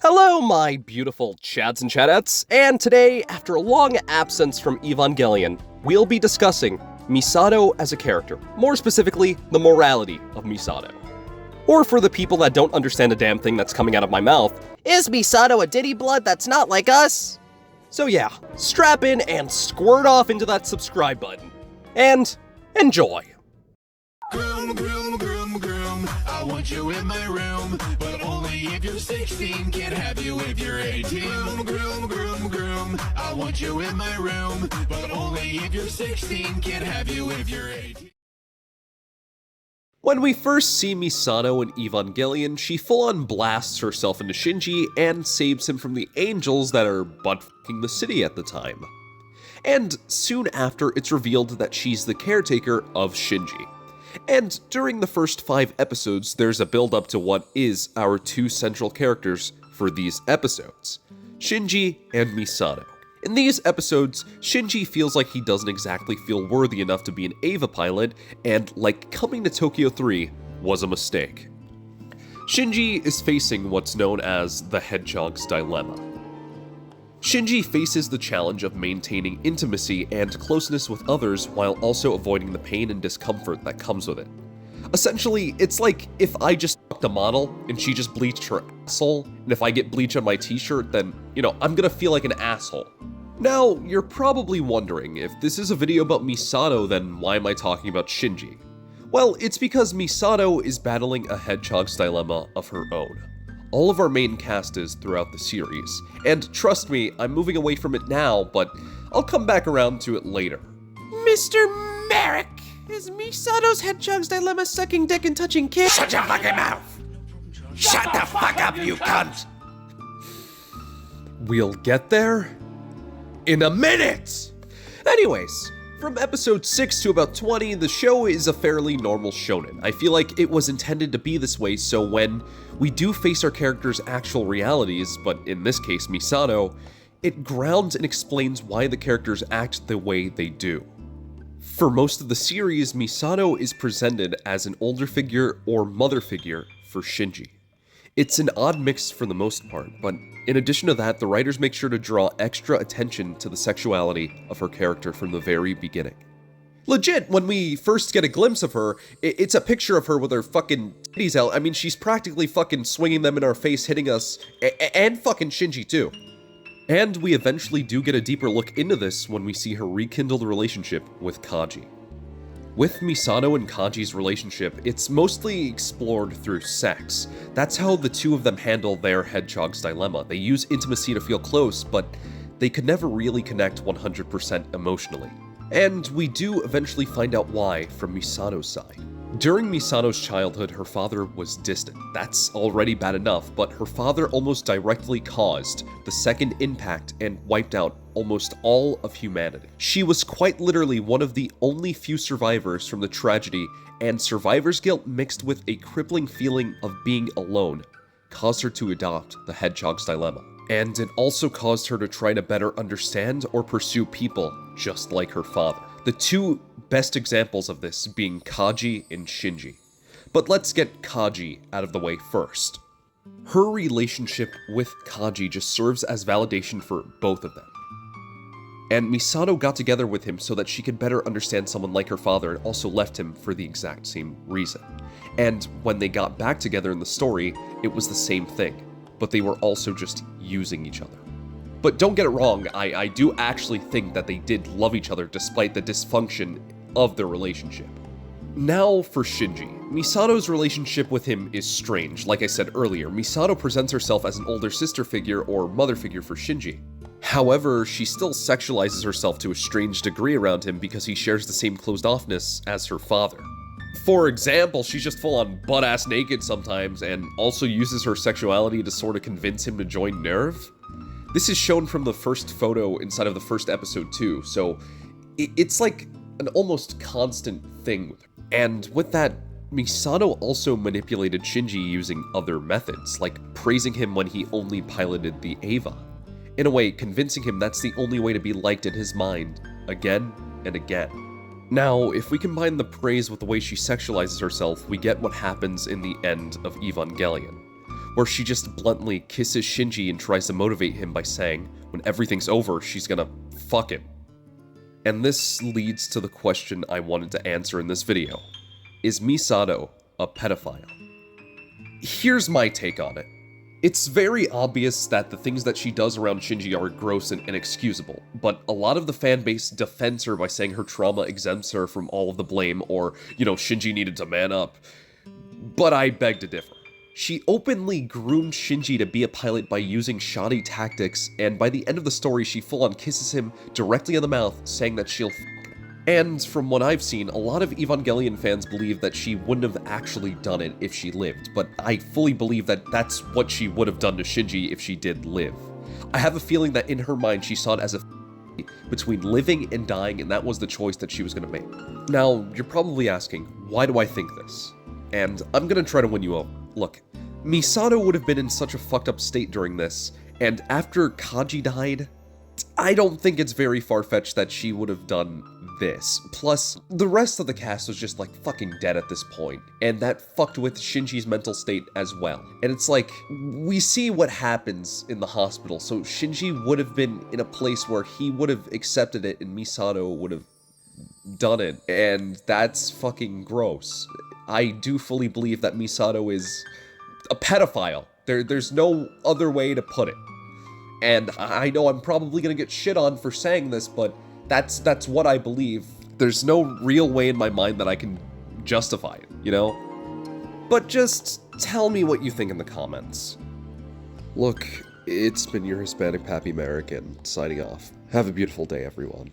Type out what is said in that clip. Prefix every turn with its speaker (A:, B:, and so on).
A: Hello, my beautiful Chads and Chadettes, and today, after a long absence from Evangelion, we'll be discussing Misato as a character, more specifically, the morality of Misato. Or for the people that don't understand a damn thing that's coming out of my mouth, is Misato a Diddy blood that's not like us? So yeah, strap in and squirt off into that subscribe button, and enjoy.
B: Groom, groom, groom, groom, I want you in my room, but only if you're 16, can't have you if you're 18. Groom, groom, groom, groom, I want you in my room, but only if you're 16, can't have you if you're 18.
A: When we first see Misato in Evangelion, she full-on blasts herself into Shinji and saves him from the angels that are butt-fucking the city at the time. And soon after, it's revealed that she's the caretaker of Shinji. And during the first 5 episodes, there's a build-up to what is our 2 central characters for these episodes, Shinji and Misato. In these episodes, Shinji feels like he doesn't exactly feel worthy enough to be an Eva pilot, and like coming to Tokyo 3 was a mistake. Shinji is facing what's known as the Hedgehog's Dilemma. Shinji faces the challenge of maintaining intimacy and closeness with others while also avoiding the pain and discomfort that comes with it. Essentially, it's like if I just fucked a model and she just bleached her asshole, and if I get bleach on my t-shirt, then, I'm gonna feel like an asshole. Now, you're probably wondering, if this is a video about Misato, then why am I talking about Shinji? Well, it's because Misato is battling a hedgehog's dilemma of her own. All of our main cast is throughout the series, and trust me, I'm moving away from it now, but I'll come back around to it later.
C: Mr. Meric, is Misato's hedgehog's dilemma sucking dick and touching kids?
B: Shut your fucking mouth! Shut the fuck up, you cunt!
A: We'll get there in a minute! Anyways, from episode 6 to about 20, the show is a fairly normal shonen. I feel like it was intended to be this way, so when we do face our characters' actual realities, but in this case Misato, it grounds and explains why the characters act the way they do. For most of the series, Misato is presented as an older figure or mother figure for Shinji. It's an odd mix for the most part, but in addition to that, the writers make sure to draw extra attention to the sexuality of her character from the very beginning. Legit, when we first get a glimpse of her, it's a picture of her with her fucking titties out. I mean, she's practically fucking swinging them in our face, hitting us, and fucking Shinji too. And we eventually do get a deeper look into this when we see her rekindled relationship with Kaji. With Misato and Kaji's relationship, it's mostly explored through sex. That's how the two of them handle their hedgehog's dilemma. They use intimacy to feel close, but they could never really connect 100% emotionally. And we do eventually find out why from Misato's side. During Misato's childhood, her father was distant. That's already bad enough, but her father almost directly caused the second impact and wiped out almost all of humanity. She was quite literally one of the only few survivors from the tragedy, and survivor's guilt mixed with a crippling feeling of being alone caused her to adopt the Hedgehog's Dilemma. And it also caused her to try to better understand or pursue people just like her father. The two best examples of this being Kaji and Shinji. But let's get Kaji out of the way first. Her relationship with Kaji just serves as validation for both of them. And Misato got together with him so that she could better understand someone like her father, and also left him for the exact same reason. And when they got back together in the story, it was the same thing, but they were also just using each other. But don't get it wrong, I do actually think that they did love each other despite the dysfunction of their relationship. Now for Shinji. Misato's relationship with him is strange. Like I said earlier, Misato presents herself as an older sister figure or mother figure for Shinji. However, she still sexualizes herself to a strange degree around him because he shares the same closed-offness as her father. For example, she's just full-on butt-ass naked sometimes, and also uses her sexuality to sort of convince him to join NERV. This is shown from the first photo inside of the first episode too, so it's like an almost constant thing with her. And with that, Misato also manipulated Shinji using other methods, like praising him when he only piloted the Eva. In a way, convincing him that's the only way to be liked in his mind, again and again. Now, if we combine the praise with the way she sexualizes herself, we get what happens in the end of Evangelion. where she just bluntly kisses Shinji and tries to motivate him by saying, when everything's over, she's gonna fuck him. And this leads to the question I wanted to answer in this video. Is Misato a pedophile? Here's my take on it. It's very obvious that the things that she does around Shinji are gross and inexcusable, but a lot of the fanbase defends her by saying her trauma exempts her from all of the blame, or, Shinji needed to man up. But I beg to differ. She openly groomed Shinji to be a pilot by using shoddy tactics, and by the end of the story she full-on kisses him directly on the mouth, saying that she'll And from what I've seen, a lot of Evangelion fans believe that she wouldn't have actually done it if she lived, but I fully believe that that's what she would have done to Shinji if she did live. I have a feeling that in her mind she saw it as a between living and dying, and that was the choice that she was going to make. Now, you're probably asking, why do I think this? And I'm going to try to win you over. Look, Misato would have been in such a fucked up state during this, and after Kaji died, I don't think it's very far-fetched that she would have done this. Plus, the rest of the cast was just like fucking dead at this point, and that fucked with Shinji's mental state as well. And it's like, we see what happens in the hospital, so Shinji would have been in a place where he would have accepted it and Misato would have done it, and that's fucking gross. I do fully believe that Misato is a pedophile. There's no other way to put it. And I know I'm probably gonna get shit on for saying this, but that's what I believe. There's no real way in my mind that I can justify it, you know? But just tell me what you think in the comments. Look, it's been your Hispanic Pappy Meric, signing off. Have a beautiful day, everyone.